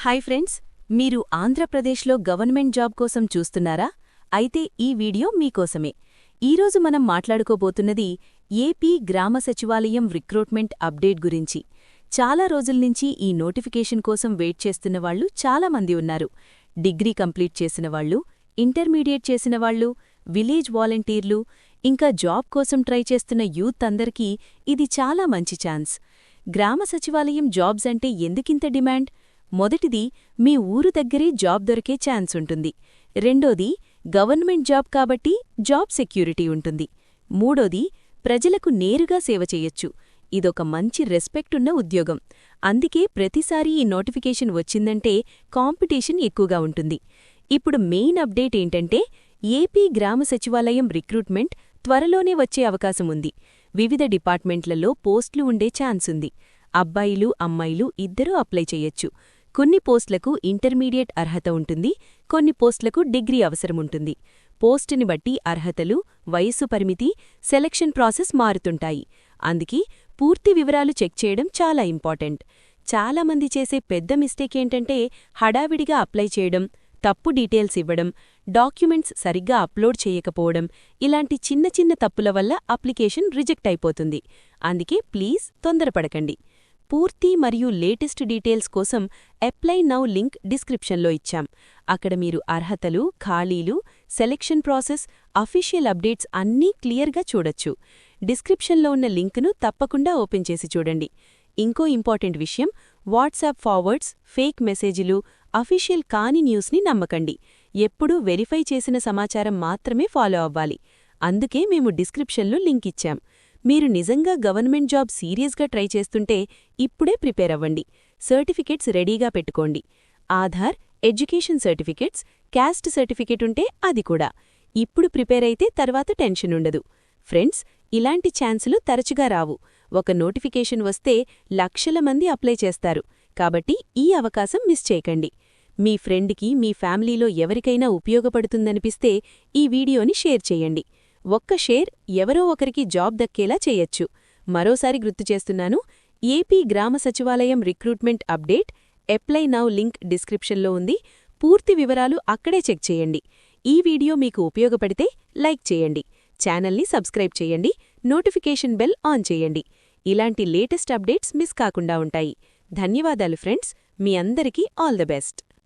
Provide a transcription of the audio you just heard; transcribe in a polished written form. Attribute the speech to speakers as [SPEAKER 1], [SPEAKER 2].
[SPEAKER 1] Hi friends, మీరు ఆంధ్రప్రదేశ్లో government job కోసం చూస్తున్నారా? అయితే ఈ వీడియో మీకోసమే. ఈరోజు మనం మాట్లాడుకోబోతున్నది ఏపీ గ్రామ సచివాలయం రిక్రూట్మెంట్ అప్డేట్ గురించి. చాలా రోజుల్నించి ఈ నోటిఫికేషన్ కోసం వెయిట్ చేస్తున్నవాళ్లు చాలామంది ఉన్నారు. డిగ్రీ కంప్లీట్ చేసినవాళ్లు, ఇంటర్మీడియట్ చేసినవాళ్లు, విలేజ్ వాలంటీర్లు, ఇంకా జాబ్ కోసం ట్రై చేస్తున్న యూత్ అందరికీ ఇది చాలా మంచి ఛాన్స్. గ్రామ సచివాలయం జాబ్స్ అంటే ఎందుకింత డిమాండ్? మొదటిది, మీ ఊరు దగ్గరే జాబ్ దొరికే ఛాన్స్ ఉంటుంది. రెండోది, గవర్నమెంట్ జాబ్ కాబట్టి జాబ్ సెక్యూరిటీ ఉంటుంది. మూడోది, ప్రజలకు నేరుగా సేవ చేయొచ్చు. ఇదొక మంచి రెస్పెక్టున్న ఉద్యోగం. అందుకే ప్రతిసారీ ఈ నోటిఫికేషన్ వచ్చిందంటే కాంపిటీషన్ ఎక్కువగా ఉంటుంది. ఇప్పుడు మెయిన్ అప్డేట్ ఏంటంటే, ఏపీ గ్రామ సచివాలయం రిక్రూట్మెంట్ త్వరలోనే వచ్చే అవకాశముంది. వివిధ డిపార్ట్మెంట్లలో పోస్టులు ఉండే ఛాన్సుంది. అబ్బాయిలు, అమ్మాయిలు ఇద్దరూ అప్లై చెయ్యొచ్చు. కొన్ని పోస్టులకు ఇంటర్మీడియట్ అర్హత ఉంటుంది, కొన్ని పోస్టులకు డిగ్రీ అవసరముంటుంది. పోస్టుని బట్టి అర్హతలు, వయస్సు పరిమితి, సెలక్షన్ ప్రాసెస్ మారుతుంటాయి. అందుకే పూర్తి వివరాలు చెక్ చేయడం చాలా ఇంపార్టెంట్. చాలామంది చేసే పెద్ద మిస్టేక్ ఏంటంటే హడావిడిగా అప్లై చేయడం, తప్పు డీటెయిల్స్ ఇవ్వడం, డాక్యుమెంట్స్ సరిగ్గా అప్లోడ్ చేయకపోవడం. ఇలాంటి చిన్న చిన్న తప్పుల వల్ల అప్లికేషన్ రిజెక్ట్ అయిపోతుంది. అందుకే ప్లీజ్ తొందరపడకండి. పూర్తి మరియు లేటెస్ట్ డీటెయిల్స్ కోసం అప్లై నౌ లింక్ డిస్క్రిప్షన్లో ఇచ్చాం. అక్కడ మీరు అర్హతలు, ఖాళీలు, సెలెక్షన్ ప్రాసెస్, అఫీషియల్ అప్డేట్స్ అన్నీ క్లియర్గా చూడొచ్చు. డిస్క్రిప్షన్లో ఉన్న లింక్ను తప్పకుండా ఓపెన్ చేసి చూడండి. ఇంకో ఇంపార్టెంట్ విషయం, వాట్సాప్ ఫార్వర్డ్స్, ఫేక్ మెసేజీలు, అఫీషియల్ కాని న్యూస్ని నమ్మకండి. ఎప్పుడూ వెరిఫై చేసిన సమాచారం మాత్రమే ఫాలో అవ్వాలి. అందుకే మేము డిస్క్రిప్షన్లో లింక్ ఇచ్చాం. మీరు నిజంగా గవర్నమెంట్ జాబ్ సీరియస్గా ట్రై చేస్తుంటే ఇప్పుడే ప్రిపేర్ అవ్వండి. సర్టిఫికెట్స్ రెడీగా పెట్టుకోండి. Aadhaar, education certificates, caste certificate ఉంటే అది కూడా. ఇప్పుడు ప్రిపేర్ అయితే తర్వాత టెన్షన్ ఉండదు. ఫ్రెండ్స్, ఇలాంటి ఛాన్సులు తరచుగా రావు. ఒక నోటిఫికేషన్ వస్తే లక్షల మంది అప్లై చేస్తారు. కాబట్టి ఈ అవకాశం మిస్ చేయకండి. మీ ఫ్రెండ్కి, మీ ఫ్యామిలీలో ఎవరికైనా ఉపయోగపడుతుందనిపిస్తే ఈ వీడియోని షేర్ చేయండి. ఒక్క షేర్ ఎవరో ఒకరికి జాబ్ దక్కేలా చేయొచ్చు. మరోసారి గుర్తు చేస్తున్నాను, ఏపీ గ్రామ సచివాలయం recruitment update apply now link డిస్క్రిప్షన్లో ఉంది. పూర్తి వివరాలు అక్కడే చెక్ చేయండి. ఈ వీడియో మీకు ఉపయోగపడితే లైక్ చేయండి, ఛానల్ని సబ్స్క్రైబ్ చేయండి, నోటిఫికేషన్ బెల్ ఆన్ చేయండి. ఇలాంటి లేటెస్ట్ అప్డేట్స్ మిస్ కాకుండా ఉంటాయి. ధన్యవాదాలు ఫ్రెండ్స్, మీ అందరికీ ఆల్ ద బెస్ట్.